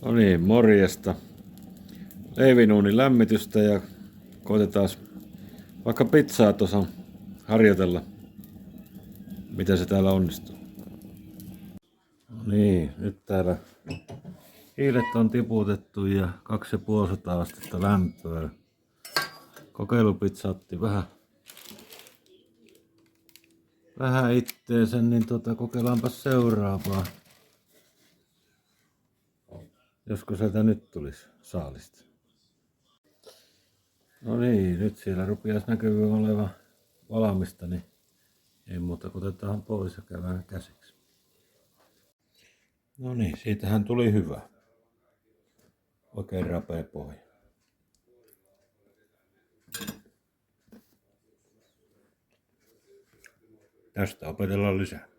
No niin, morjesta. Leivinuunin lämmitystä ja koitetaan vaikka pizzaa tuossa harjoitella, miten se täällä onnistuu. No niin, nyt täällä hiilet on tiputettu ja 250 astetta lämpöä. Kokeilupizza otti vähän itteensä, niin kokeillaanpa seuraavaa. Josko sieltä nyt tulisi saalista. No niin, nyt siellä rupeaisi näkyvä oleva valmista, niin ei muuta kuin otetaan pois ja käydään käsiksi. No niin, siitähän tuli hyvä. Oikein rapea pohja. Tästä opetellaan lisää.